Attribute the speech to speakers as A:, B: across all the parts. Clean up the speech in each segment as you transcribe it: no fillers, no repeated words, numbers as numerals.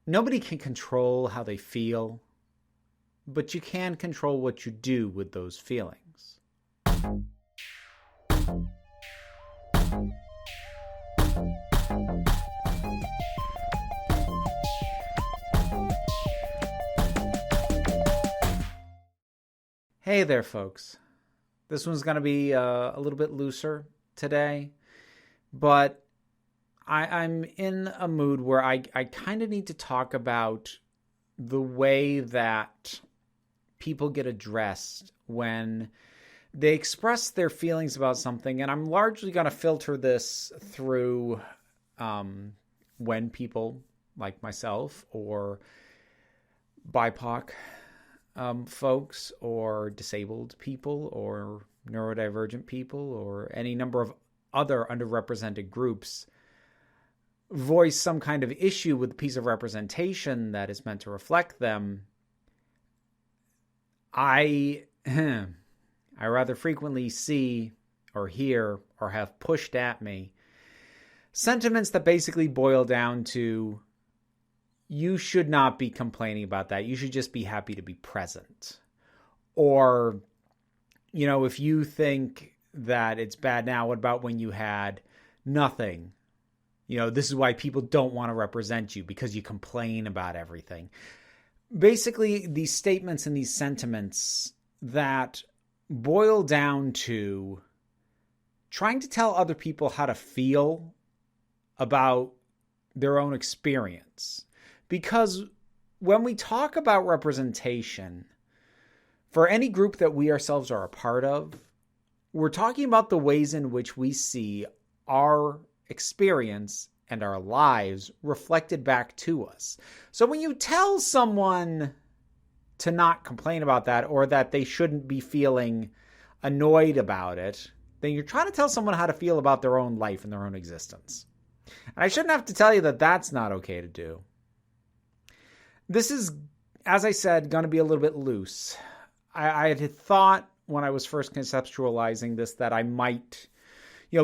A: Nobody can control how they feel, but you can control what you do with those feelings. Hey there, folks. This one's going to be a little bit looser today, but I'm in a mood where I kind of need to talk about the way that people get addressed when they express their feelings about something. And I'm largely going to filter this through when people like myself or BIPOC folks or disabled people or neurodivergent people or any number of other underrepresented groups voice some kind of issue with a piece of representation that is meant to reflect them, I rather frequently see or hear or have pushed at me sentiments that basically boil down to, you should not be complaining about that. You should just be happy to be present. Or, if you think that it's bad now, what about when you had nothing? This is why people don't want to represent you, because you complain about everything. Basically, these statements and these sentiments that boil down to trying to tell other people how to feel about their own experience. Because when we talk about representation, for any group that we ourselves are a part of, we're talking about the ways in which we see our experience and our lives reflected back to us. So when you tell someone to not complain about that, or that they shouldn't be feeling annoyed about it, then you're trying to tell someone how to feel about their own life and their own existence. And I shouldn't have to tell you that that's not okay to do. This is, as I said, going to be a little bit loose. I had thought when I was first conceptualizing this that I might,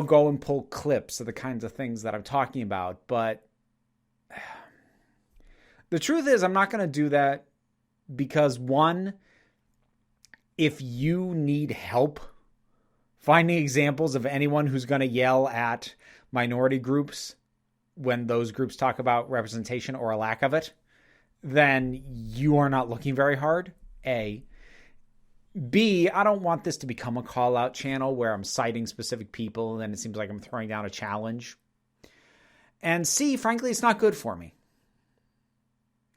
A: go and pull clips of the kinds of things that I'm talking about. But the truth is, I'm not going to do that because, one, if you need help finding examples of anyone who's going to yell at minority groups when those groups talk about representation or a lack of it, then you are not looking very hard, A. B, I don't want this to become a call-out channel where I'm citing specific people and then it seems like I'm throwing down a challenge. And C, frankly, it's not good for me.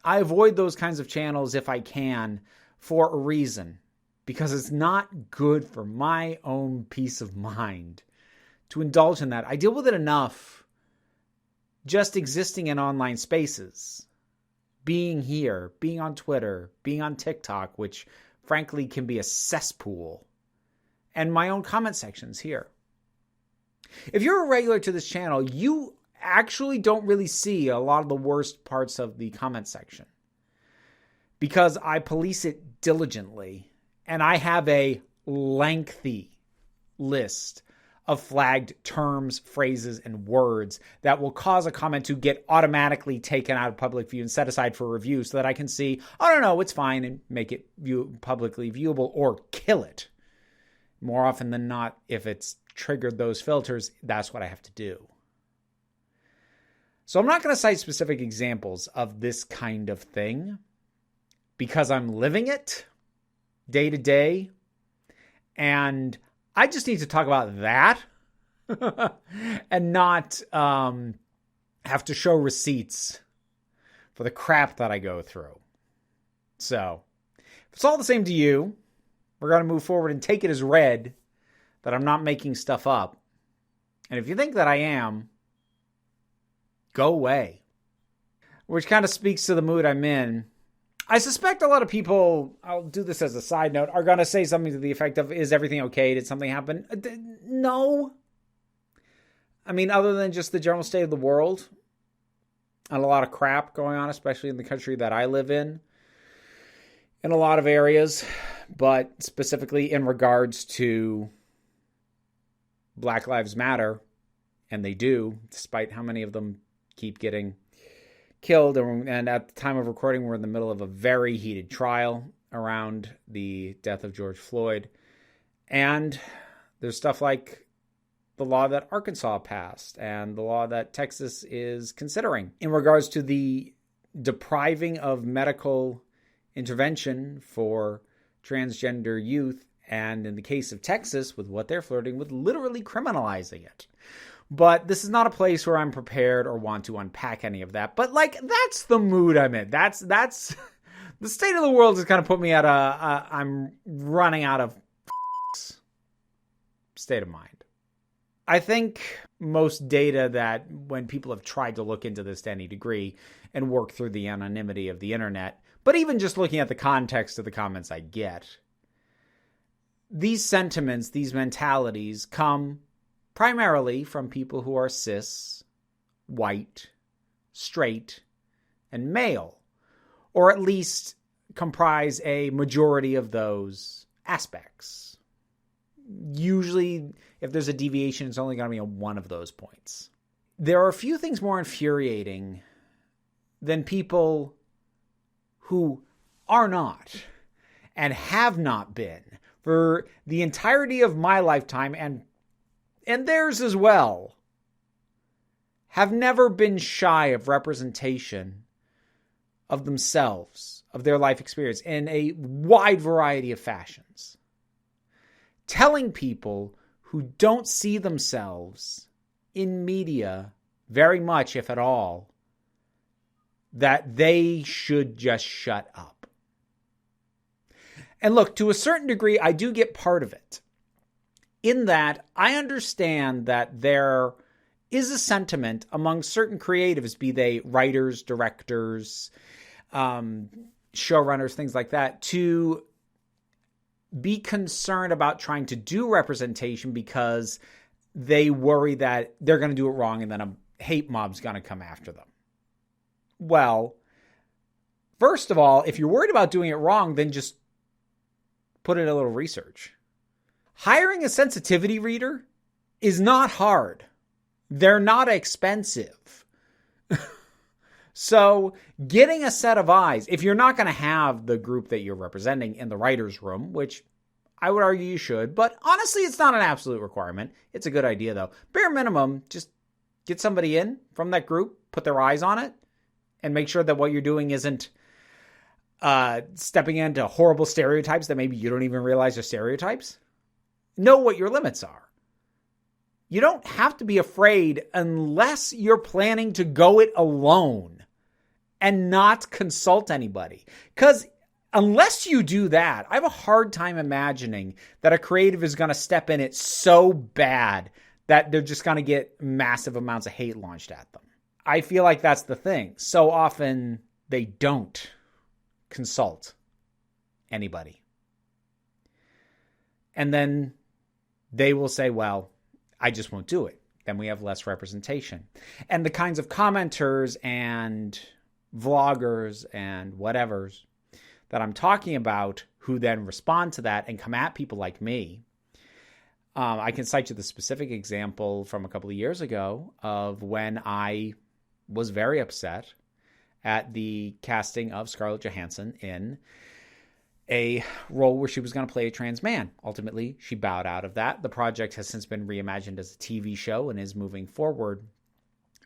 A: I avoid those kinds of channels if I can for a reason, because it's not good for my own peace of mind to indulge in that. I deal with it enough just existing in online spaces. Being here, being on Twitter, being on TikTok, which frankly can be a cesspool, and my own comment sections here. If you're a regular to this channel, you actually don't really see a lot of the worst parts of the comment section, because I police it diligently, and I have a lengthy list of flagged terms, phrases, and words that will cause a comment to get automatically taken out of public view and set aside for review so that I can see, oh, no, it's fine, and make it publicly viewable or kill it. More often than not, if it's triggered those filters, that's what I have to do. So I'm not going to cite specific examples of this kind of thing because I'm living it day to day, and I just need to talk about that and not have to show receipts for the crap that I go through. So, if it's all the same to you, we're going to move forward and take it as read that I'm not making stuff up. And if you think that I am, go away. Which kind of speaks to the mood I'm in. I suspect a lot of people, I'll do this as a side note, are going to say something to the effect of, is everything okay? Did something happen? No. I mean, other than just the general state of the world and a lot of crap going on, especially in the country that I live in a lot of areas, but specifically in regards to Black Lives Matter, and they do, despite how many of them keep getting killed. And at the time of recording, we're in the middle of a very heated trial around the death of George Floyd. And there's stuff like the law that Arkansas passed and the law that Texas is considering in regards to the depriving of medical intervention for transgender youth. And in the case of Texas, with what they're flirting with, literally criminalizing it. But this is not a place where I'm prepared or want to unpack any of that. But like, that's the mood I'm in. That's the state of the world has kind of put me at I'm running out of state of mind. I think most data that when people have tried to look into this to any degree and work through the anonymity of the internet, but even just looking at the context of the comments I get, these sentiments, these mentalities come primarily from people who are cis, white, straight, and male, or at least comprise a majority of those aspects. Usually, if there's a deviation, it's only going to be on one of those points. There are a few things more infuriating than people who are not and have not been for the entirety of my lifetime and theirs as well, have never been shy of representation of themselves, of their life experience in a wide variety of fashions. Telling people who don't see themselves in media very much, if at all, that they should just shut up. And look, to a certain degree, I do get part of it. In that, I understand that there is a sentiment among certain creatives, be they writers, directors, showrunners, things like that, to be concerned about trying to do representation because they worry that they're going to do it wrong and then a hate mob's going to come after them. Well, first of all, if you're worried about doing it wrong, then just put in a little research. Hiring a sensitivity reader is not hard. They're not expensive. So getting a set of eyes, if you're not going to have the group that you're representing in the writer's room, which I would argue you should, but honestly, it's not an absolute requirement. It's a good idea, though. Bare minimum, just get somebody in from that group, put their eyes on it, and make sure that what you're doing isn't stepping into horrible stereotypes that maybe you don't even realize are stereotypes. Know what your limits are. You don't have to be afraid unless you're planning to go it alone and not consult anybody. Because unless you do that, I have a hard time imagining that a creative is going to step in it so bad that they're just going to get massive amounts of hate launched at them. I feel like that's the thing. So often they don't consult anybody. And then they will say, well, I just won't do it. Then we have less representation. And the kinds of commenters and vloggers and whatevers that I'm talking about who then respond to that and come at people like me. I can cite you the specific example from a couple of years ago of when I was very upset at the casting of Scarlett Johansson in a role where she was going to play a trans man. Ultimately, she bowed out of that. The project has since been reimagined as a TV show and is moving forward.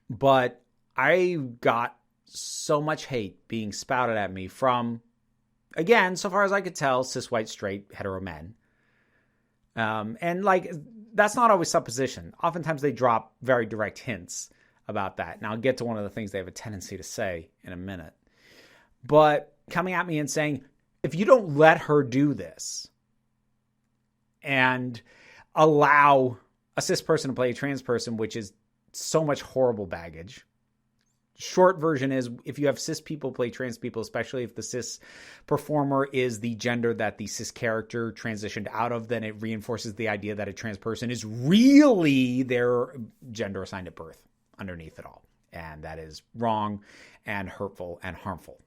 A: But I got so much hate being spouted at me from, again, so far as I could tell, cis, white, straight, hetero men. And like, that's not always supposition. Oftentimes they drop very direct hints about that. And I'll get to one of the things they have a tendency to say in a minute. But coming at me and saying, if you don't let her do this and allow a cis person to play a trans person, which is so much horrible baggage. Short version is, if you have cis people play trans people, especially if the cis performer is the gender that the cis character transitioned out of, then it reinforces the idea that a trans person is really their gender assigned at birth underneath it all. And that is wrong and hurtful and harmful.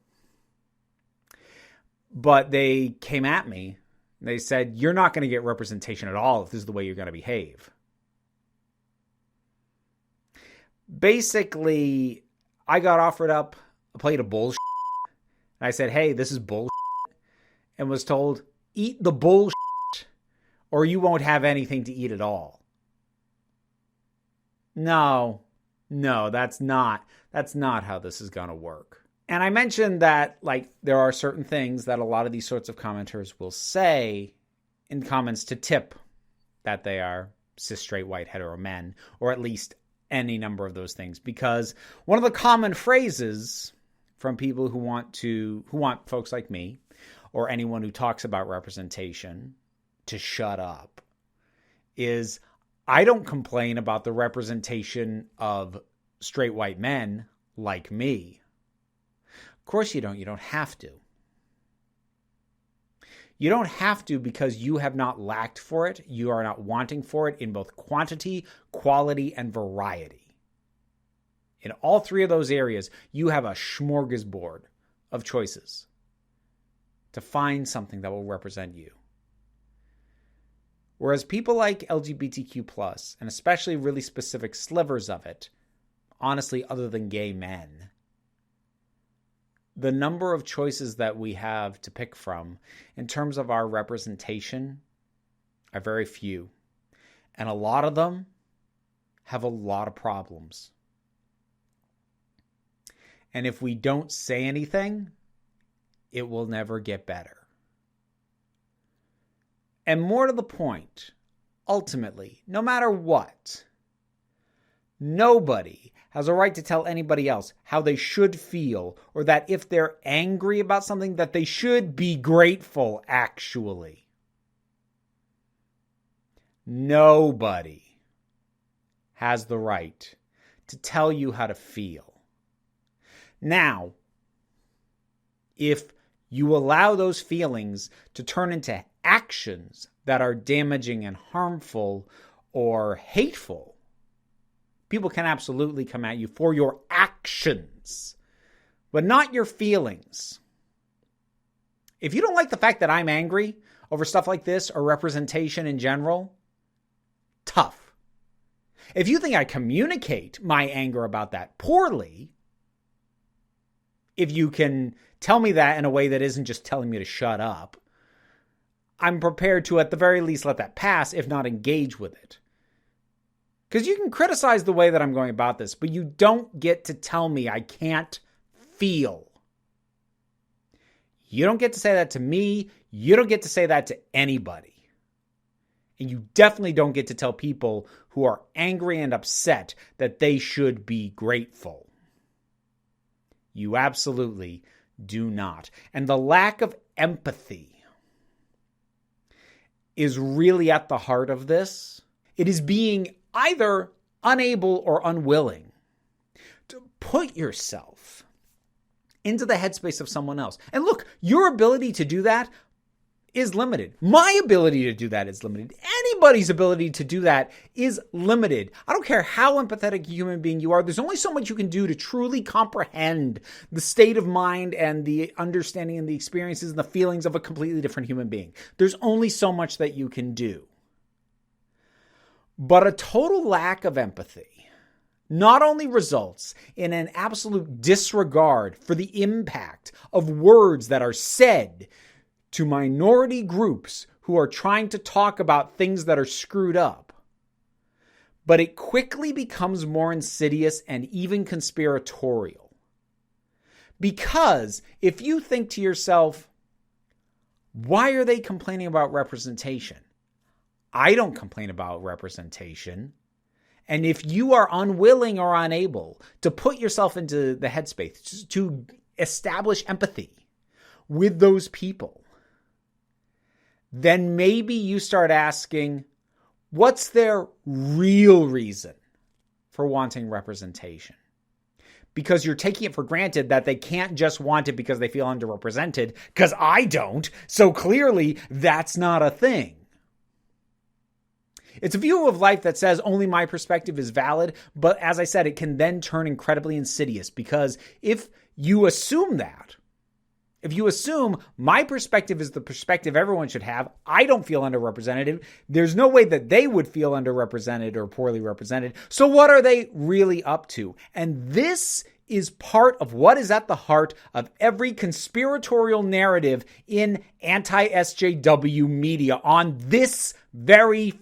A: But they came at me. They said, you're not going to get representation at all if this is the way you're going to behave. Basically, I got offered up a plate of bullshit. And I said, hey, this is bullshit. And was told, eat the bullshit or you won't have anything to eat at all. No, that's not how this is going to work. And I mentioned that, like, there are certain things that a lot of these sorts of commenters will say in comments to tip that they are cis, straight, white, hetero men, or at least any number of those things. Because one of the common phrases from people who want folks like me or anyone who talks about representation to shut up is, I don't complain about the representation of straight white men like me. Of course you don't. You don't have to. You don't have to because you have not lacked for it. You are not wanting for it in both quantity, quality, and variety. In all three of those areas, you have a smorgasbord of choices to find something that will represent you. Whereas people like LGBTQ+, and especially really specific slivers of it, honestly, other than gay men, the number of choices that we have to pick from in terms of our representation are very few. And a lot of them have a lot of problems. And if we don't say anything, it will never get better. And more to the point, ultimately, no matter what, nobody has a right to tell anybody else how they should feel, or that if they're angry about something, that they should be grateful, actually. Nobody has the right to tell you how to feel. Now, if you allow those feelings to turn into actions that are damaging and harmful or hateful, people can absolutely come at you for your actions, but not your feelings. If you don't like the fact that I'm angry over stuff like this or representation in general, tough. If you think I communicate my anger about that poorly, if you can tell me that in a way that isn't just telling me to shut up, I'm prepared to at the very least let that pass, if not engage with it. Because you can criticize the way that I'm going about this, but you don't get to tell me I can't feel. You don't get to say that to me. You don't get to say that to anybody. And you definitely don't get to tell people who are angry and upset that they should be grateful. You absolutely do not. And the lack of empathy is really at the heart of this. It is being either unable or unwilling to put yourself into the headspace of someone else. And look, your ability to do that is limited. My ability to do that is limited. Anybody's ability to do that is limited. I don't care how empathetic a human being you are. There's only so much you can do to truly comprehend the state of mind and the understanding and the experiences and the feelings of a completely different human being. There's only so much that you can do. But a total lack of empathy not only results in an absolute disregard for the impact of words that are said to minority groups who are trying to talk about things that are screwed up, but it quickly becomes more insidious and even conspiratorial. Because if you think to yourself, why are they complaining about representation? I don't complain about representation. And if you are unwilling or unable to put yourself into the headspace, to establish empathy with those people, then maybe you start asking, what's their real reason for wanting representation? Because you're taking it for granted that they can't just want it because they feel underrepresented, because I don't. So clearly that's not a thing. It's a view of life that says only my perspective is valid, but as I said, it can then turn incredibly insidious, because if you assume that, if you assume my perspective is the perspective everyone should have, I don't feel underrepresented, there's no way that they would feel underrepresented or poorly represented. So what are they really up to? And this is part of what is at the heart of every conspiratorial narrative in anti-SJW media on this very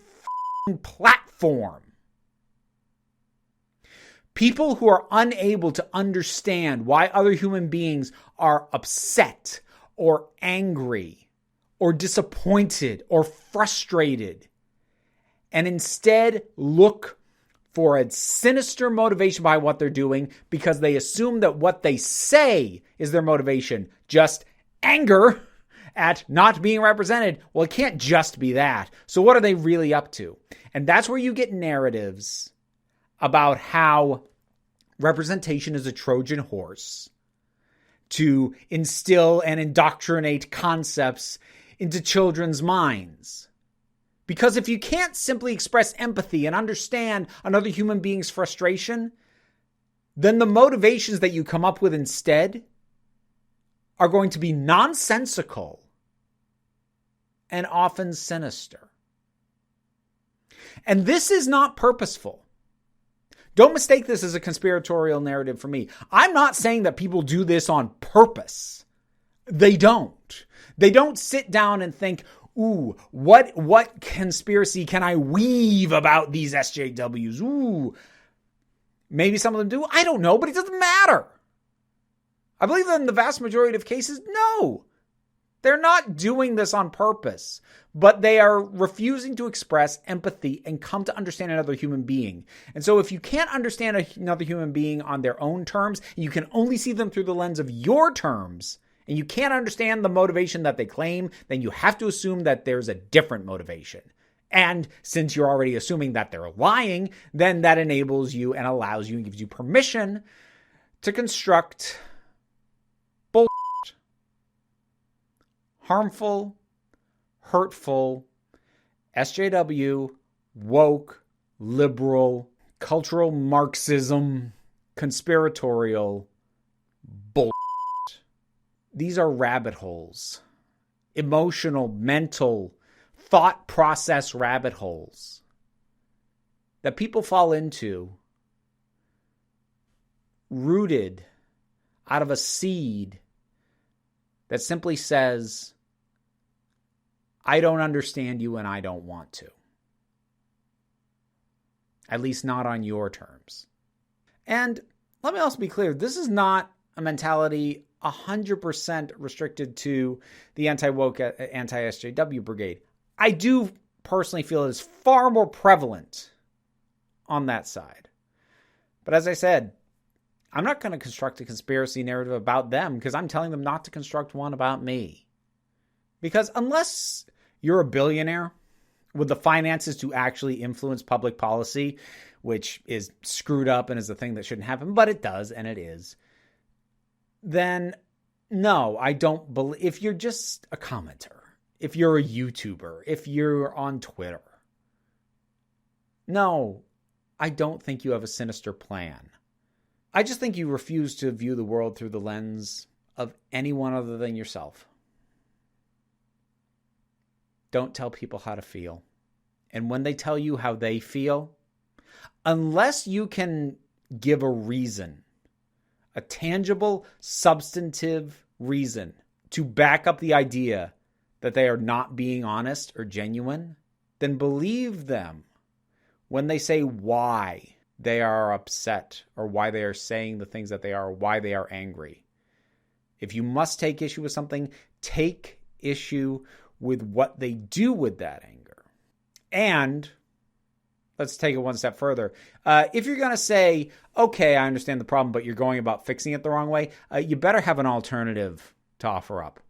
A: platform. People who are unable to understand why other human beings are upset or angry or disappointed or frustrated, and instead look for a sinister motivation behind what they're doing because they assume that what they say is their motivation. Just anger at not being represented. Well, it can't just be that. So what are they really up to? And that's where you get narratives about how representation is a Trojan horse to instill and indoctrinate concepts into children's minds. Because if you can't simply express empathy and understand another human being's frustration, then the motivations that you come up with instead are going to be nonsensical and often sinister. And this is not purposeful. Don't mistake this as a conspiratorial narrative for me. I'm not saying that people do this on purpose. They don't. They don't sit down and think, ooh, what conspiracy can I weave about these SJWs? Ooh, maybe some of them do. I don't know, but it doesn't matter. I believe that in the vast majority of cases, no. They're not doing this on purpose, but they are refusing to express empathy and come to understand another human being. And so if you can't understand another human being on their own terms, and you can only see them through the lens of your terms, and you can't understand the motivation that they claim, then you have to assume that there's a different motivation. And since you're already assuming that they're lying, then that enables you and allows you and gives you permission to construct bullshit. Harmful, hurtful, SJW, woke, liberal, cultural Marxism, conspiratorial bullshit. These are rabbit holes. Emotional, mental, thought process rabbit holes that people fall into, rooted out of a seed that simply says, I don't understand you and I don't want to. At least not on your terms. And let me also be clear, this is not a mentality 100% restricted to the anti-woke, anti-SJW brigade. I do personally feel it is far more prevalent on that side. But as I said, I'm not going to construct a conspiracy narrative about them because I'm telling them not to construct one about me. Because unless you're a billionaire with the finances to actually influence public policy, which is screwed up and is a thing that shouldn't happen, but it does, and it is, then no, I don't believe. If you're just a commenter, if you're a YouTuber, if you're on Twitter, no, I don't think you have a sinister plan. I just think you refuse to view the world through the lens of anyone other than yourself. Don't tell people how to feel. And when they tell you how they feel, unless you can give a reason, a tangible, substantive reason to back up the idea that they are not being honest or genuine, then believe them when they say why they are upset or why they are saying the things that they are, or why they are angry. If you must take issue with something, take issue with what they do with that anger. And let's take it one step further. If you're going to say, okay, I understand the problem, but you're going about fixing it the wrong way, you better have an alternative to offer up.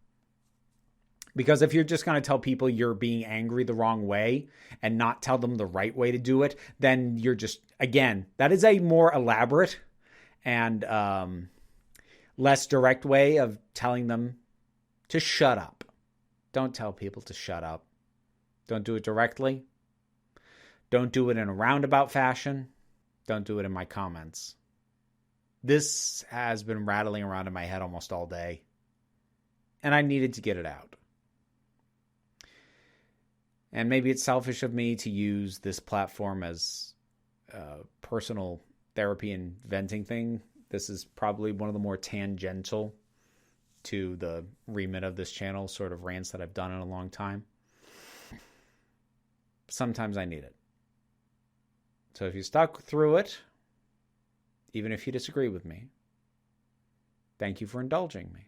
A: Because if you're just going to tell people you're being angry the wrong way and not tell them the right way to do it, then you're just, again, that is a more elaborate and less direct way of telling them to shut up. Don't tell people to shut up. Don't do it directly. Don't do it in a roundabout fashion. Don't do it in my comments. This has been rattling around in my head almost all day, and I needed to get it out. And maybe it's selfish of me to use this platform as a personal therapy and venting thing This is probably one of the more tangential to the remit of this channel sort of rants that I've done in a long time. Sometimes I need it. So if you stuck through it, even if you disagree with me, thank you for indulging me.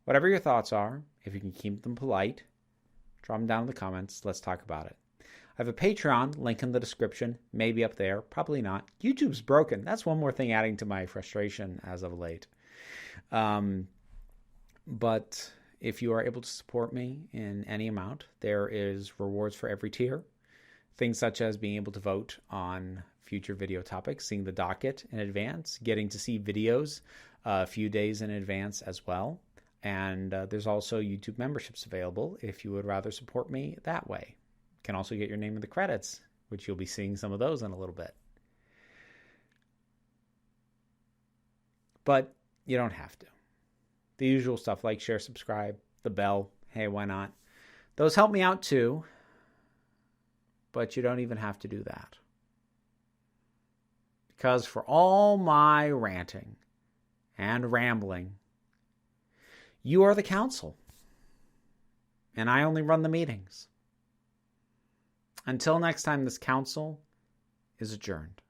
A: Whatever your thoughts are, if you can keep them polite, drop them down in the comments. Let's talk about it. I have a Patreon, link in the description, maybe up there, probably not. YouTube's broken. That's one more thing adding to my frustration as of late. But if you are able to support me in any amount, there is rewards for every tier. Things such as being able to vote on future video topics, seeing the docket in advance, getting to see videos a few days in advance as well. And there's also YouTube memberships available if you would rather support me that way. You can also get your name in the credits, which you'll be seeing some of those in a little bit. But you don't have to. The usual stuff like share, subscribe, the bell. Hey, why not? Those help me out too. But you don't even have to do that. Because for all my ranting and rambling, you are the council. And I only run the meetings. Until next time, this council is adjourned.